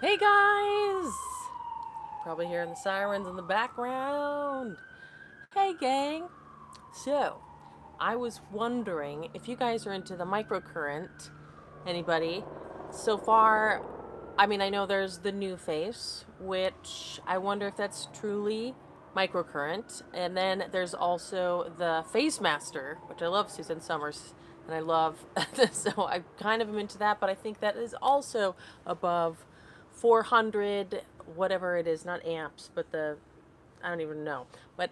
Hey guys! Probably hearing the sirens in the background. Hey gang! So, I was wondering if you guys are into the microcurrent. Anybody? So far, I mean, I know there's the new face, which I wonder if that's truly microcurrent. And then there's also the Face Master, which I love Susan Summers, and I love so I kind of am into that, but I think that is also above 400, whatever it is, not amps, but I don't even know. But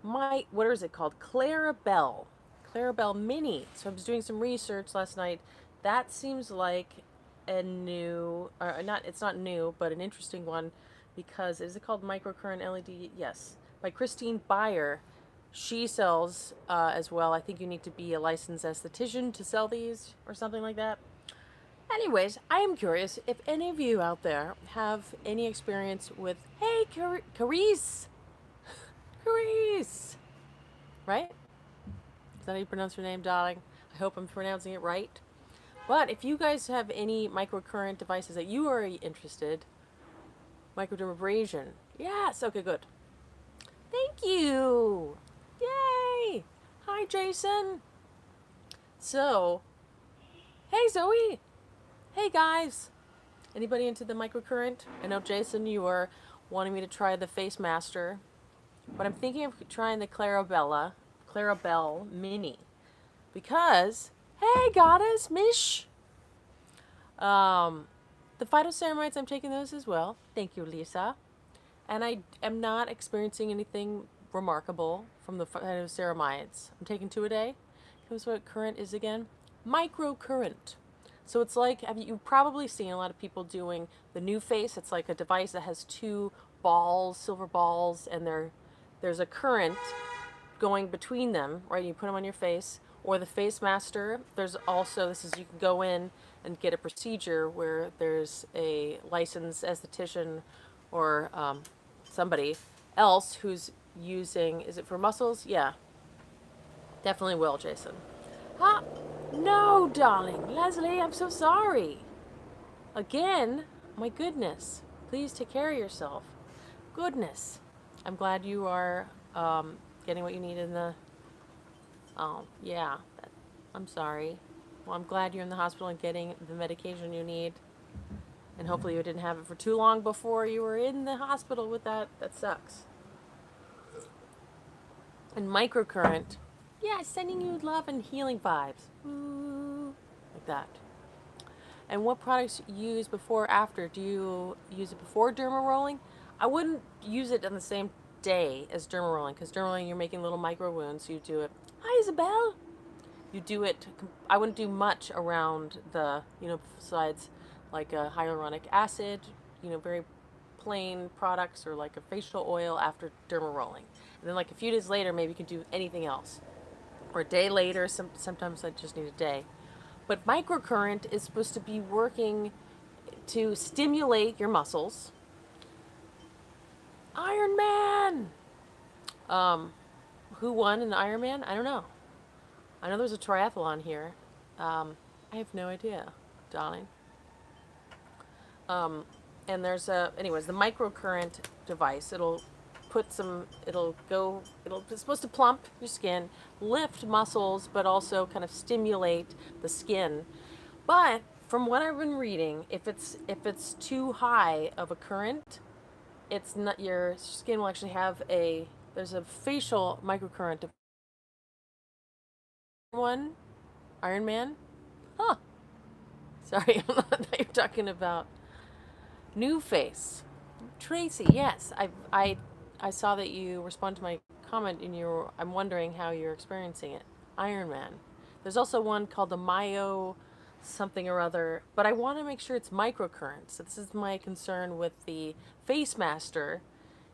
what is it called? Clarabelle Mini. So I was doing some research last night. That seems like a new, or not, it's not new, but an interesting one because is it called Microcurrent LED? Yes, by Christine Beyer. She sells as well. I think you need to be a licensed esthetician to sell these or something like that. Anyways, I am curious if any of you out there have any experience with, hey, Carice, Carice, right? Is that how you pronounce your name, darling? I hope I'm pronouncing it right. But if you guys have any microcurrent devices that you are interested, microdermabrasion. Yes, okay, good. Thank you. Yay. Hi, Jason. So, hey, Zoe. Hey, guys. Anybody into the microcurrent? I know, Jason, you were wanting me to try the Face Master, but I'm thinking of trying the Clarabelle Mini. Because, hey, goddess, Mish. Um, the phytoceramides, I'm taking those as well. Thank you, Lisa. And I am not experiencing anything remarkable from the phytoceramides. I'm taking 2 a day. Here's what current is again. Microcurrent. So it's like, you've probably seen a lot of people doing the new face. It's like a device that has 2 balls, silver balls, and there's a current going between them, right? You put them on your face. Or the Face Master. There's also, you can go in and get a procedure where there's a licensed esthetician or somebody else who's using, is it for muscles? Yeah, definitely will, Jason. Huh? No, darling. Leslie, I'm so sorry. Again? My goodness. Please take care of yourself. Goodness. I'm glad you are getting what you need in the. Oh, yeah. I'm sorry. Well, I'm glad you're in the hospital and getting the medication you need. And hopefully you didn't have it for too long before you were in the hospital with that. That sucks. And microcurrent. Yeah, sending you love and healing vibes. Ooh, like that. And what products you use before or after? Do you use it before derma rolling? I wouldn't use it on the same day as derma rolling because derma rolling you're making little micro wounds. So you do it. Hi, Isabel. You do it. I wouldn't do much around the besides like a hyaluronic acid. Very plain products or like a facial oil after derma rolling. And then like a few days later, maybe you can do anything else. Or a day later, sometimes I just need a day. But microcurrent is supposed to be working to stimulate your muscles. Iron Man! Who won in the Iron Man? I don't know. I know there's a triathlon here. I have no idea, darling. And there's anyways, the microcurrent device. It's supposed to plump your skin, lift muscles, but also kind of stimulate the skin. But from what I've been reading, if it's too high of a current, it's not, your skin will actually have there's a facial microcurrent one, Iron Man. Huh. Sorry, I thought you were talking about New Face. Tracy, yes. I saw that you responded to my comment and I'm wondering how you're experiencing it. Iron Man. There's also one called the Myo something or other, but I want to make sure it's microcurrents. So this is my concern with the Face Master,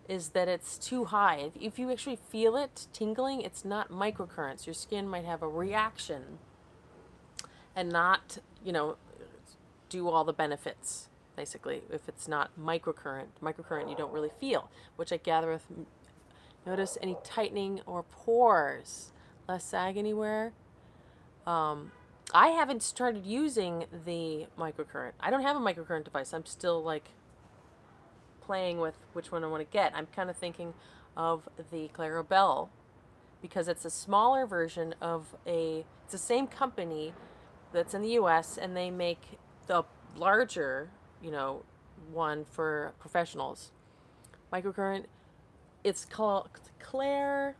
is that it's too high. If you actually feel it tingling, it's not microcurrents. Your skin might have a reaction and not, do all the benefits. Basically, if it's not microcurrent you don't really feel, which I gather with. Notice any tightening or pores, less sag anywhere. I haven't started using the microcurrent. I don't have a microcurrent device. I'm still like playing with which one I want to get. I'm kind of thinking of the Clarabelle because it's a smaller version of it's the same company that's in the US, and they make the larger, you know, one for professionals. Microcurrent, it's called Clarabelle.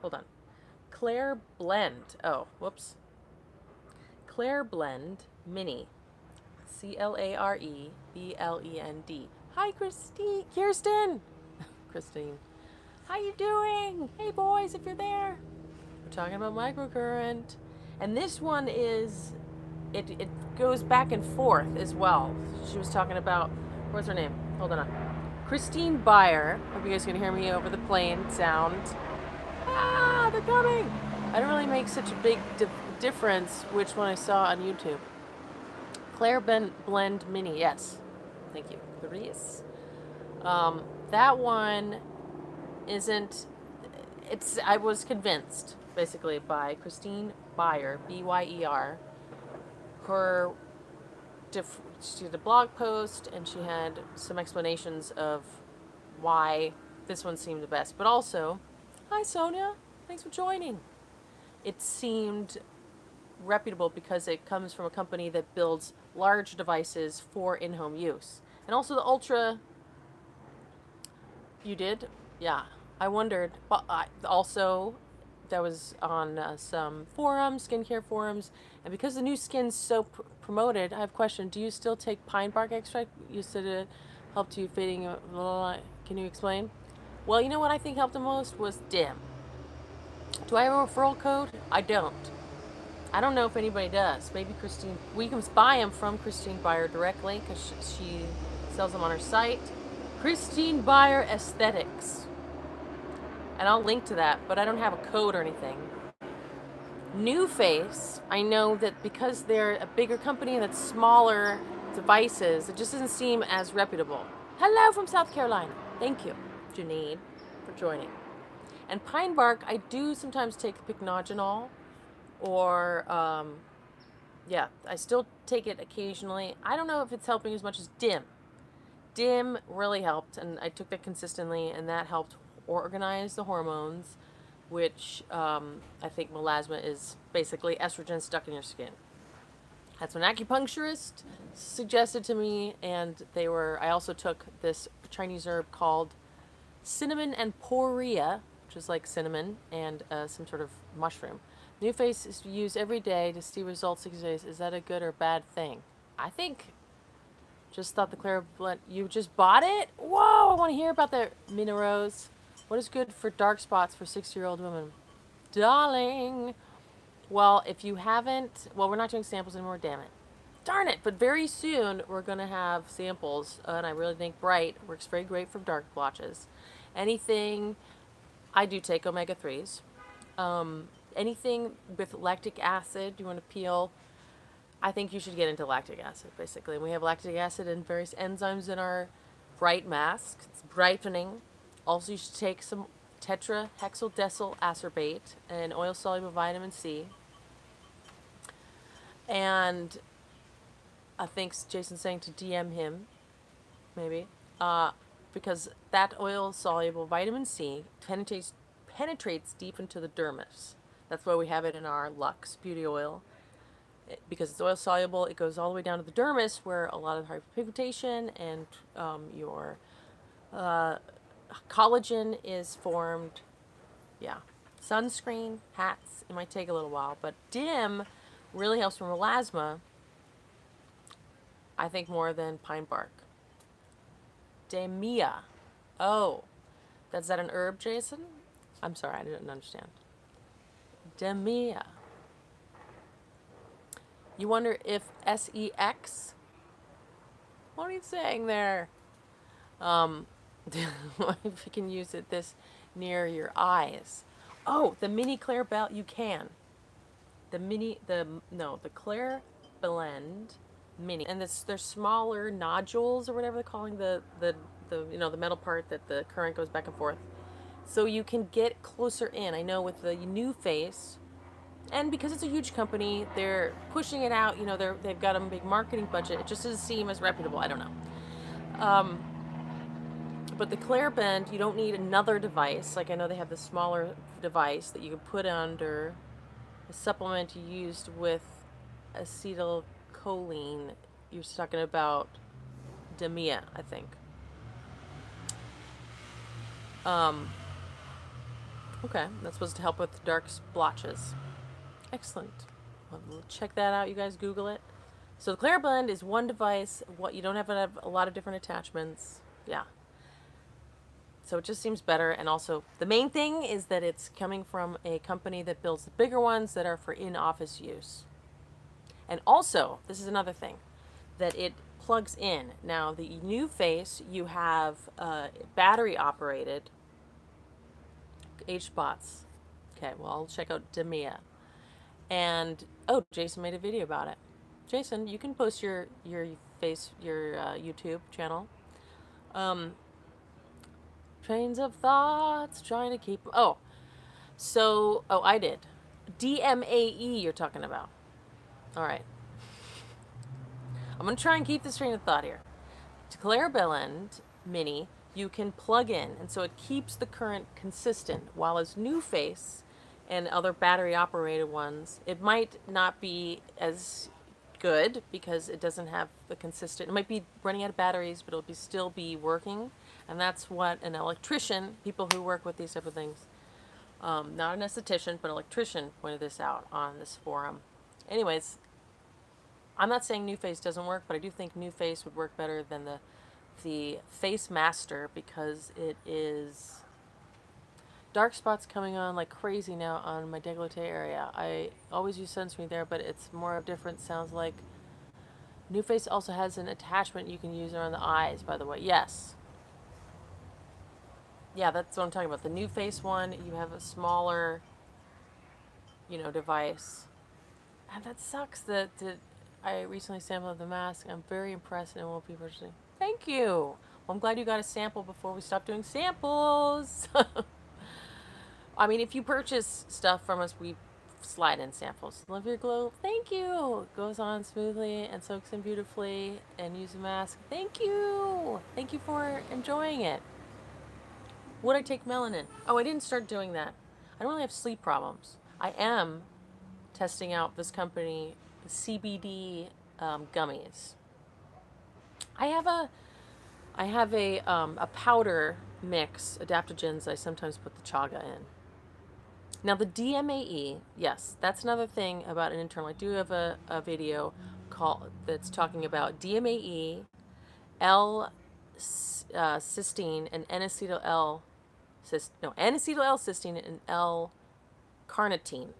Hold on. Claire Blend. Oh, whoops. Claire Blend Mini. CLAREBLEND. Hi, Kirsten. Christine. How you doing? Hey, boys, if you're there. We're talking about microcurrent. And this one is, it goes back and forth as well. She was talking about, what's her name? Hold on. Christine Beyer. Hope you guys can hear me over the plane sound. Ah, they're coming. I don't really make such a big difference which one I saw on YouTube. Claire Blend Mini, yes. Thank you, Clarice. That one isn't, I was convinced, basically, by Christine Beyer, B-Y-E-R. She did a blog post, and she had some explanations of why this one seemed the best. But also, hi Sonia, thanks for joining. It seemed reputable because it comes from a company that builds large devices for in-home use. And also the Ultra, you did? Yeah, I wondered. But also, that was on some forums, skincare forums, and because the new skin's so promoted, I have a question. Do you still take pine bark extract? You said it helped you fading. Can you explain? Well, you know what I think helped the most was DIM. Do I have a referral code? I don't. I don't know if anybody does. Maybe Christine. We can buy them from Christine Beyer directly because she sells them on her site. Christine Beyer Aesthetics. And I'll link to that, but I don't have a code or anything. New Face, I know that because they're a bigger company that's smaller devices, it just doesn't seem as reputable. Hello from South Carolina. Thank you, Janine, for joining. And pine bark, I do sometimes take pycnogenol, or yeah, I still take it occasionally. I don't know if it's helping as much as DIM. DIM really helped, and I took that consistently, and that helped organize the hormones, which I think melasma is basically estrogen stuck in your skin. That's what an acupuncturist suggested to me, and I also took this Chinese herb called cinnamon and poria, which is like cinnamon and some sort of mushroom. New Face is used every day to see results 6 days. Is that a good or bad thing? I think, just thought the Claire Blend, you just bought it? Whoa, I want to hear about the Minerose. What is good for dark spots for 60-year-old women? Darling. Well, if you haven't, well, we're not doing samples anymore, damn it. Darn it, but very soon we're going to have samples, and I really think Bright works very great for dark blotches. Anything, I do take omega-3s. Anything with lactic acid, you want to peel, I think you should get into lactic acid, basically. And we have lactic acid and various enzymes in our Bright mask. It's brightening. Also, you should take some tetrahexyldecyl acerbate and oil-soluble vitamin C. And I think Jason's saying to DM him, maybe, because that oil-soluble vitamin C penetrates deep into the dermis. That's why we have it in our Luxe Beauty Oil. Because it's oil-soluble, it goes all the way down to the dermis, where a lot of hyperpigmentation and your collagen is formed. Yeah. Sunscreen, hats, it might take a little while, but DIM really helps from melasma, I think, more than pine bark. DMAE. Oh, is that an herb, Jason? I'm sorry, I didn't understand. DMAE. You wonder if SEX? What are you saying there? If you can use it this near your eyes. Oh, the mini Claire Bell, you can. The Claire Blend Mini. And they're smaller nodules or whatever they're calling the metal part that the current goes back and forth. So you can get closer in. I know with the New Face, And because it's a huge company, they're pushing it out. You know, they've got a big marketing budget. It just doesn't seem as reputable. I don't know. But the Claraband, you don't need another device. Like I know they have the smaller device that you can put under a supplement you used with acetylcholine. You're talking about DMAE, I think. Okay, that's supposed to help with dark blotches. Excellent. Well, we'll check that out. You guys Google it. So the Claraband is one device. What you don't have to have a lot of different attachments. Yeah. So it just seems better. And also, the main thing is that it's coming from a company that builds the bigger ones that are for in-office use. And also, this is another thing, that it plugs in. Now, the new face, you have battery-operated H-spots. Okay, well, I'll check out DMAE. And, oh, Jason made a video about it. Jason, you can post your YouTube channel. Trains of thoughts, trying to keep... Oh, so... Oh, I did. DMAE you're talking about. All right. I'm going to try and keep this train of thought here. To Claraband Mini, you can plug in, and so it keeps the current consistent, while as New Face and other battery-operated ones, it might not be as good because it doesn't have the consistent... It might be running out of batteries, but it'll still be working. And that's what an electrician, people who work with these type of things, not an esthetician, but an electrician pointed this out on this forum. Anyways, I'm not saying New Face doesn't work, but I do think New Face would work better than the Face Master because it is... Dark spots coming on like crazy now on my décolleté area. I always use sunscreen there, but it's more different. Sounds like New Face also has an attachment you can use around the eyes, by the way. Yes. Yeah, that's what I'm talking about. The New Face one, you have a smaller, device. And that sucks that I recently sampled the mask. I'm very impressed and it won't be purchasing. Thank you. Well, I'm glad you got a sample before we stop doing samples. I mean, if you purchase stuff from us, we slide in samples. Love your glow. Thank you. It goes on smoothly and soaks in beautifully. And use a mask. Thank you. Thank you for enjoying it. Would I take melanin? Oh, I didn't start doing that. I don't really have sleep problems. I am testing out this company, CBD gummies. I have a powder mix, adaptogens. I sometimes put the chaga in. Now the DMAE, yes, that's another thing about an internal. I do have a video that's talking about DMAE, L-cysteine, and N-acetyl-L-cysteine and L-carnitine.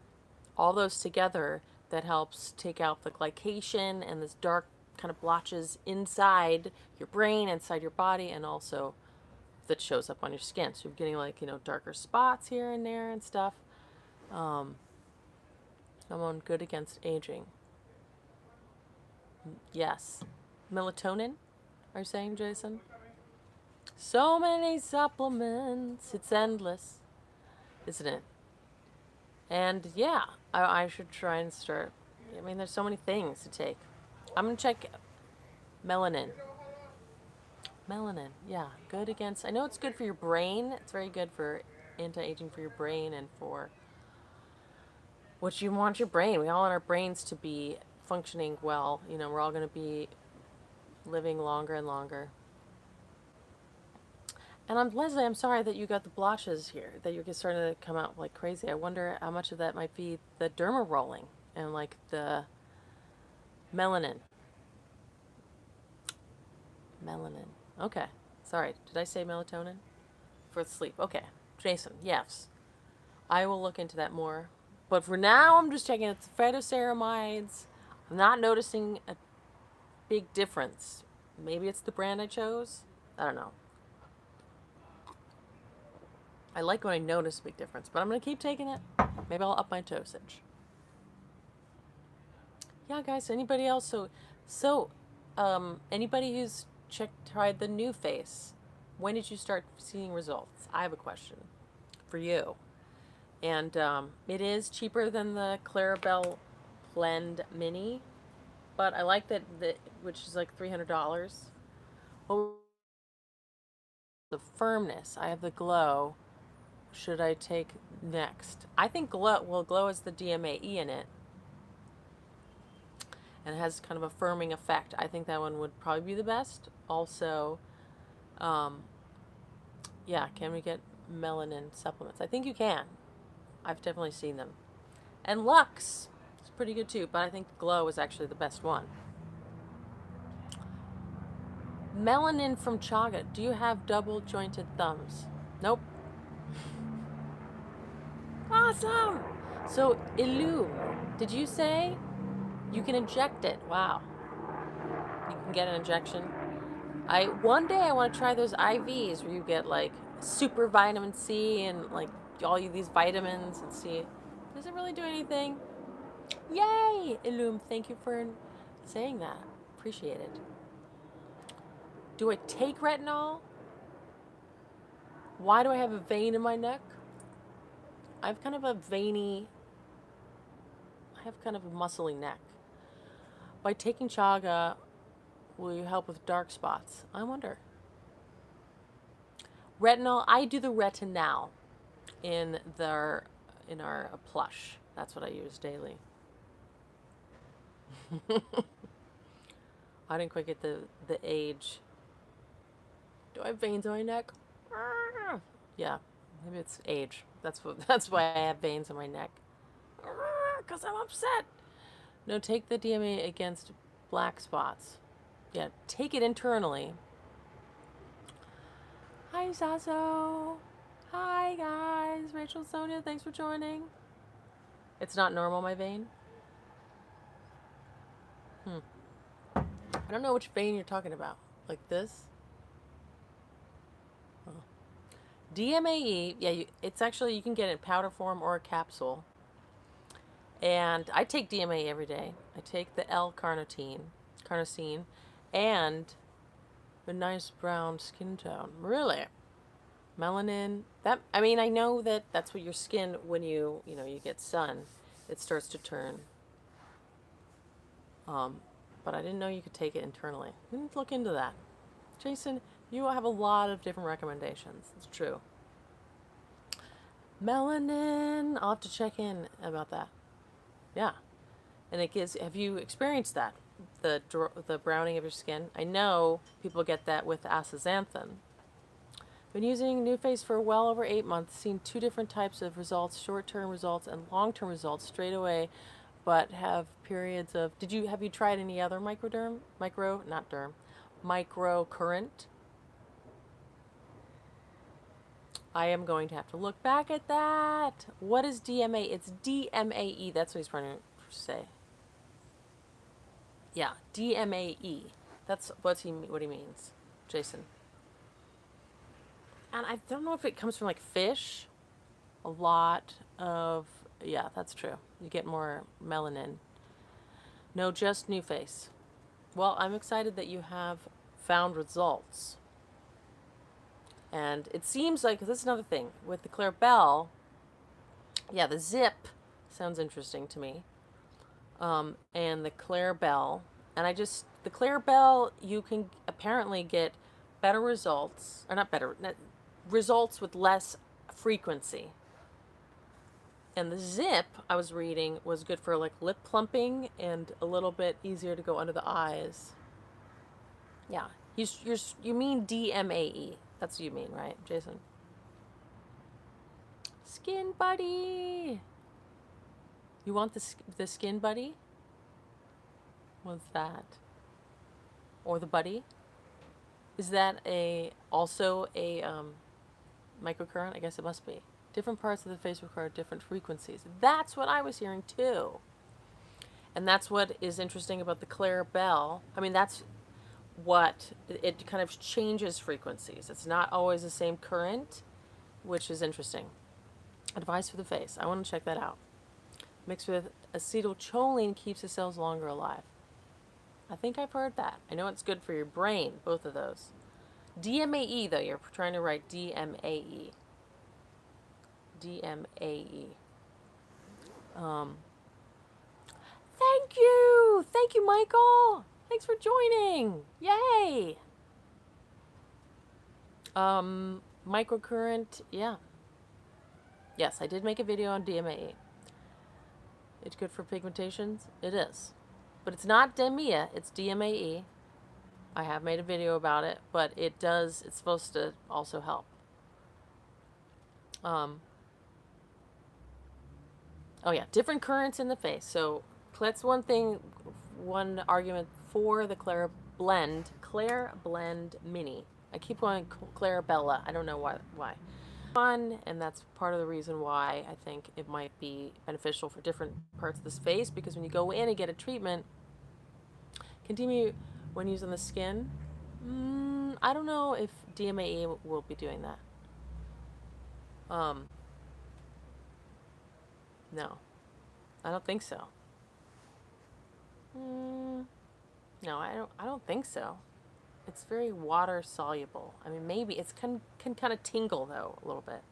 All those together that helps take out the glycation and this dark kind of blotches inside your brain, inside your body, and also that shows up on your skin. So you're getting like, darker spots here and there and stuff. I'm on good against aging. Yes. Melatonin, are you saying, Jason? So many supplements. It's endless, isn't it? And yeah, I should try and start. I mean, there's so many things to take. I'm going to check melanin. Melanin, yeah, good against... I know it's good for your brain. It's very good for anti-aging for your brain and for what you want your brain. We all want our brains to be functioning well. We're all going to be living longer and longer. And Leslie, I'm sorry that you got the blotches here, that you're starting to come out like crazy. I wonder how much of that might be the derma rolling and like the melanin. Melanin. Okay. Sorry. Did I say melatonin? For sleep. Okay. Jason, yes. I will look into that more. But for now, I'm just checking it's phytoceramides. I'm not noticing a big difference. Maybe it's the brand I chose. I don't know. I like when I notice a big difference, but I'm going to keep taking it. Maybe I'll up my dosage. Yeah, guys, anybody else? So, anybody who's tried the New Face, when did you start seeing results? I have a question for you. And it is cheaper than the Clarabelle Blend Mini, but I like that, which is like $300. Well, the firmness, I have the glow. Should I take next? I think glow has the DMAE in it, and it has kind of a firming effect. I think that one would probably be the best. Also, um, yeah, can we get melanin supplements? I think you can. I've definitely seen them. And Lux is pretty good too, but I think Glow is actually the best one. Melanin from chaga. Do you have double jointed thumbs? Nope. Awesome! So, Illume, did you say you can inject it? Wow. You can get an injection. One day I want to try those IVs where you get like super vitamin C and like all these vitamins and see, does it really do anything? Yay! Illume, thank you for saying that. Appreciate it. Do I take retinol? Why do I have a vein in my neck? I have kind of a muscly neck. By taking chaga, will you help with dark spots? I wonder. Retinol, I do the retinal in our plush. That's what I use daily. I didn't quite get the age. Do I have veins on my neck? Yeah, maybe it's age. That's why I have veins on my neck. Because I'm upset. No, take the DMAE against black spots. Yeah, take it internally. Hi, Zazo. Hi, guys. Rachel, Sonia, thanks for joining. It's not normal, my vein? I don't know which vein you're talking about. Like this? Oh. DMAE, yeah, it's actually, you can get it in powder form or a capsule. And I take DMAE every day. I take the L-carnosine, and a nice brown skin tone. Really? Melanin. I know that that's what your skin, when you get sun, it starts to turn. But I didn't know you could take it internally. Didn't look into that. Jason, you have a lot of different recommendations. It's true. Melanin. I'll have to check in about that. Yeah. And have you experienced that? The browning of your skin? I know people get that with astaxanthin. Been using NuFace for well over 8 months, seen 2 different types of results, short-term results and long-term results straight away, but have periods of, have you tried any other microcurrent? I am going to have to look back at that. What is DMA? It's DMAE. That's what he's trying to say. Yeah, DMAE. That's what he means, Jason. And I don't know if it comes from like fish. A lot of, yeah, that's true. You get more melanin. No, just NuFace. Well, I'm excited that you have found results. And it seems like, this is another thing, with the Clarabelle, yeah, the zip sounds interesting to me. And the Clarabelle, the Clarabelle, you can apparently get better results, or results with less frequency. And the zip, I was reading, was good for like lip plumping and a little bit easier to go under the eyes. Yeah, you mean DMAE. That's what you mean, right, Jason? Skin Buddy. You want the Skin Buddy? What's that? Or the Buddy? Is that also a microcurrent? I guess it must be. Different parts of the face require different frequencies. That's what I was hearing too. And that's what is interesting about the Clarabelle. I mean, that's what it kind of changes frequencies. It's not always the same current, which is interesting. Advice for the face. I want to check that out. Mixed with acetylcholine keeps the cells longer alive. I think I've heard that. I know it's good for your brain, both of those. DMAE, though, you're trying to write DMAE. DMAE. Thank you! Thank you, Michael! Thanks for joining! Yay! Microcurrent, yeah. Yes, I did make a video on DMAE. It's good for pigmentations? It is. But it's not DMAE, it's DMAE. I have made a video about it, but it's supposed to also help. Oh yeah, different currents in the face. So that's one thing, one argument for the Claire Blend Mini. I keep going Clarabella. I don't know why. Fun, and that's part of the reason why I think it might be beneficial for different parts of this face, because when you go in and get a treatment, continue when using the skin. I don't know if DMAE will be doing that. No, I don't think so. No, I don't think so. It's very water soluble. I mean, maybe it can kind of tingle though a little bit.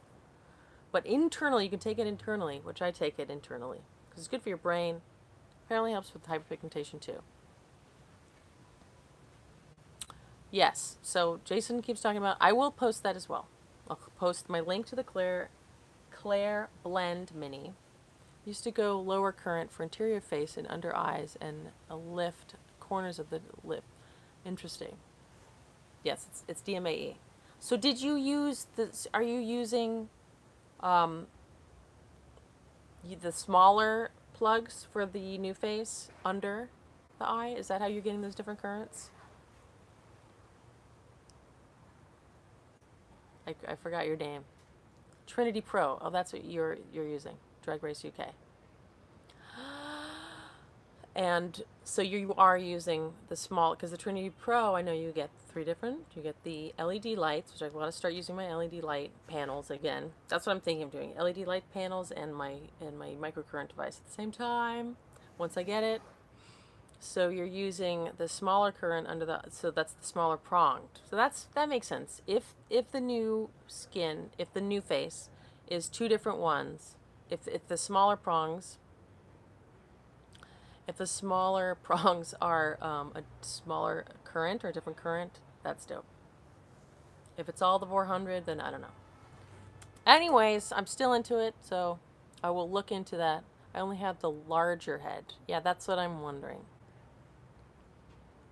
But internally, you can take it internally, which I take it internally because it's good for your brain. Apparently helps with hyperpigmentation too. Yes, so Jason keeps talking about, I will post that as well. I'll post my link to the Claire Blend Mini. Used to go lower current for interior face and under eyes and a lift corners of the lip. Interesting. Yes, it's DMAE. So did you use this? Are you using the smaller plugs for the new face under the eye? Is that how you're getting those different currents? I forgot your name. Trinity Pro. Oh, that's what you're using. Drag Race UK. And so you are using the small, because the Trinity Pro, I know you get 3 different. You get the LED lights, which I want to start using my LED light panels again. That's what I'm thinking of doing. LED light panels and my microcurrent device at the same time, once I get it. So you're using the smaller current under the, so that's the smaller pronged. So that makes sense. If the new skin, if the new face is 2 different ones, if the smaller prongs, are a smaller current or a different current, that's dope. If it's all the 400, then I don't know. Anyways, I'm still into it, so I will look into that. I only have the larger head. Yeah, that's what I'm wondering.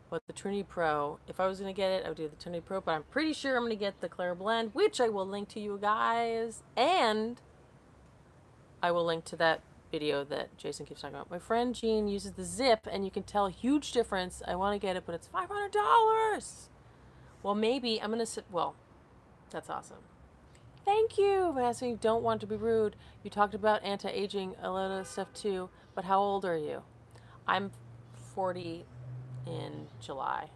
But the Trinity Pro, if I was going to get it, I would do the Trinity Pro, but I'm pretty sure I'm going to get the Claire Blend, which I will link to you guys, and I will link to that video that Jason keeps talking about. My friend Jean uses the Zip, and you can tell a huge difference. I want to get it, but it's $500. Well, maybe I'm going to, well, that's awesome. Thank you, Vanessa. You don't want to be rude. You talked about anti-aging, a lot of stuff too, but how old are you? I'm 40 in July.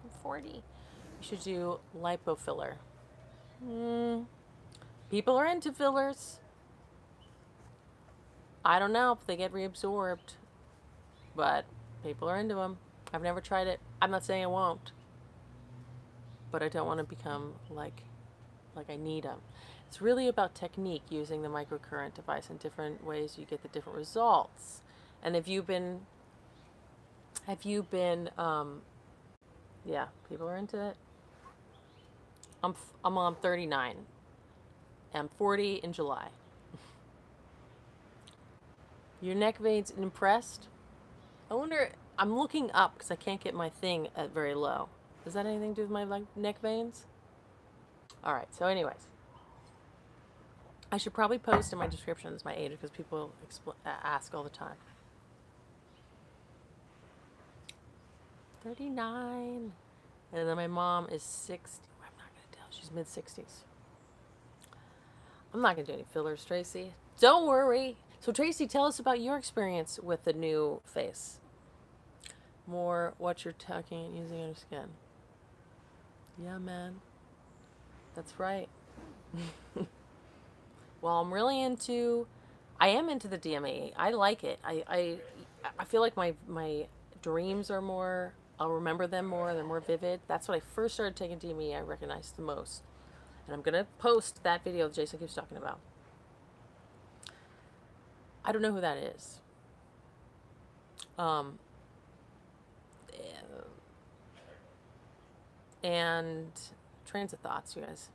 I'm 40. You should do lipofiller. People are into fillers. I don't know if they get reabsorbed, but people are into them. I've never tried it. I'm not saying I won't, but I don't want to become like I need them. It's really about technique, using the microcurrent device in different ways. You get the different results. And yeah, people are into it. I'm 39. I'm 40 in July. Your neck veins impressed? I wonder, I'm looking up because I can't get my thing at very low. Does that have anything to do with my neck veins? All right, so anyways. I should probably post in my descriptions my age because people ask all the time. 39. And then my mom is 60. I'm not going to tell. She's mid-60s. I'm not going to do any fillers, Tracy. Don't worry. So, Tracy, tell us about your experience with the new face. More what you're talking and using on your skin. Yeah, man. That's right. Well, I'm really into, I am into the DMAE. I like it. I feel like my dreams are more, I'll remember them more, they're more vivid. That's when I first started taking DMAE, I recognized the most. And I'm going to post that video that Jason keeps talking about. I don't know who that is. And trains of thoughts, you guys.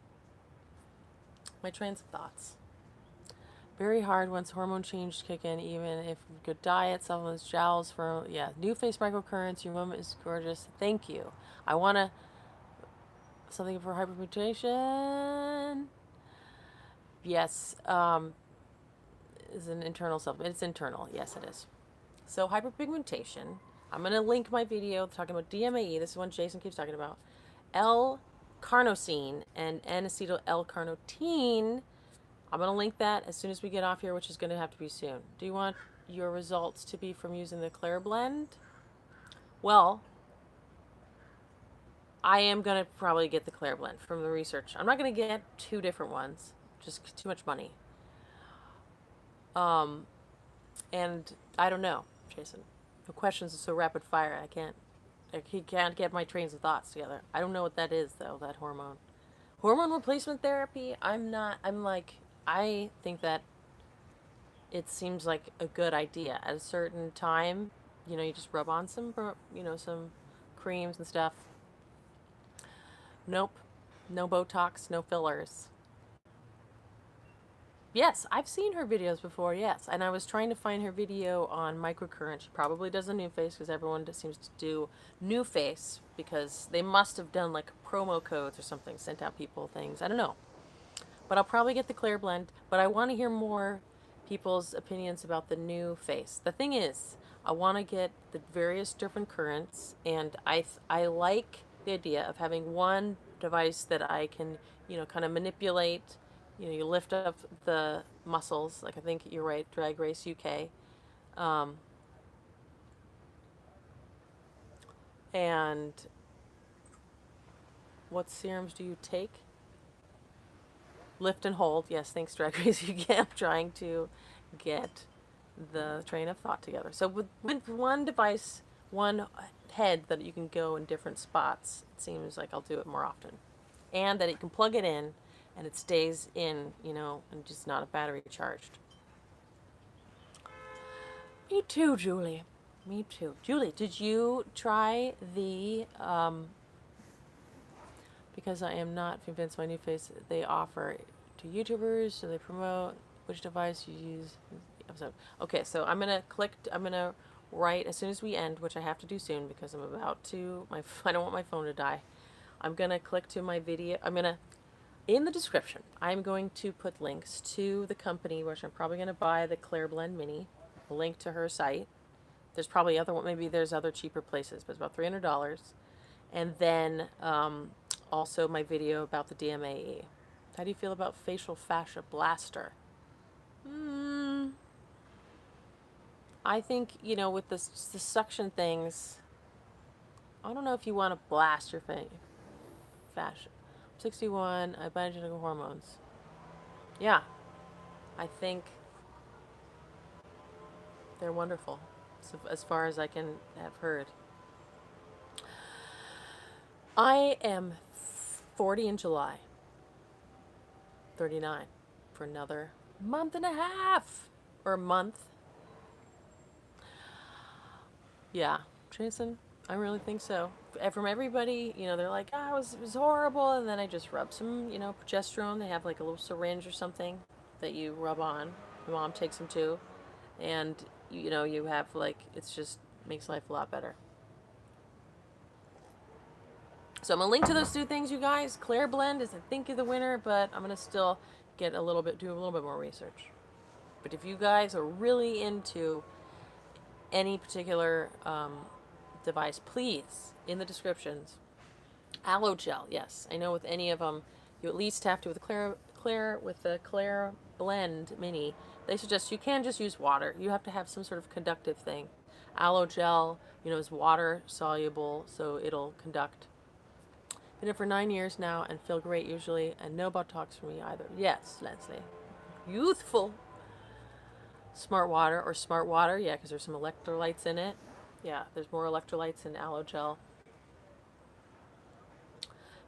My trains of thoughts. Very hard once hormone change kick in, even if good diet, supplements, gels for, yeah, new face microcurrents. Your moment is gorgeous. Thank you. I want to, something for hyperpigmentation. Yes, is an internal supplement. It's internal. Yes, it is. So hyperpigmentation. I'm going to link my video talking about DMAE. This is one Jason keeps talking about. L-carnosine and N-acetyl L-carnitine. I'm going to link that as soon as we get off here, which is going to have to be soon. Do you want your results to be from using the Claire blend? Well, I am going to probably get the Claire blend from the research. I'm not going to get 2 different ones. Just too much money. And I don't know, Jason. The questions are so rapid fire. He can't get my trains of thoughts together. I don't know what that is, though, that hormone. Hormone replacement therapy, I think that it seems like a good idea. At a certain time, you just rub on some, some creams and stuff. Nope. No Botox, no fillers. Yes, I've seen her videos before, yes. And I was trying to find her video on Microcurrent. She probably does a new face because everyone seems to do new face because they must have done like promo codes or something, sent out people things. I don't know. But I'll probably get the Claire blend. But I want to hear more people's opinions about the new face. The thing is, I want to get the various different currents, and I like the idea of having one device that I can, kind of manipulate. You lift up the muscles, like I think you're right, Drag Race UK. And what serums do you take? Lift and hold. Yes, thanks, Drag Race UK. I'm trying to get the train of thought together. So with one device, one head that you can go in different spots, it seems like I'll do it more often. And that you can plug it in and it stays in, and just not a battery charged. Me too, Julie. Me too. Julie, did you try the, because I am not convinced my new face, they offer to YouTubers, so they promote which device you use. Okay, so I'm going to write as soon as we end, which I have to do soon because I'm about to, I don't want my phone to die. I'm going to click to my video. In the description, I'm going to put links to the company, which I'm probably going to buy the Claire Blend Mini, a link to her site. There's probably maybe there's other cheaper places, but it's about $300. And then also my video about the DMAE. How do you feel about facial fascia blaster? I think, with the suction things, I don't know if you want to blast your fascia. 61, I biogenical hormones. Yeah, I think they're wonderful, so as far as I can have heard. I am 40 in July, 39 for another month and a half, or a month. Yeah, Jason, I really think so. From everybody, they're like, it was horrible, and then I just rub some, progesterone. They have like a little syringe or something that you rub on. My mom takes them too, and you have it's just makes life a lot better. So I'm gonna link to those 2 things, you guys. Claire Blend is, I think, the winner, but I'm gonna still do a little bit more research. But if you guys are really into any particular device, please, in the descriptions, aloe gel. Yes, I know with any of them, you at least have to with the Claire Blend Mini. They suggest you can just use water. You have to have some sort of conductive thing. Aloe gel, is water soluble, so it'll conduct. Been it for 9 years now and feel great usually, and no Botox for me either. Yes, Leslie. Youthful. Smart water, yeah, because there's some electrolytes in it. Yeah, there's more electrolytes in aloe gel.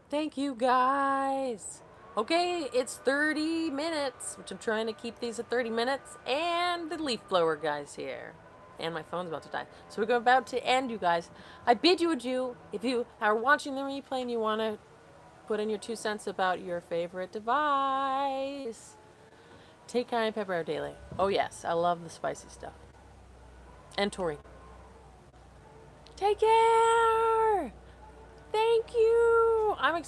Thank you, guys. Okay, it's 30 minutes, which I'm trying to keep these at 30 minutes, and the leaf blower guy's here. And my phone's about to die. So we're about to end, you guys. I bid you adieu. If you are watching the replay and you want to put in your 2 cents about your favorite device, take cayenne pepper out daily. Oh yes, I love the spicy stuff. And Tori. Take care! Thank you! I'm excited.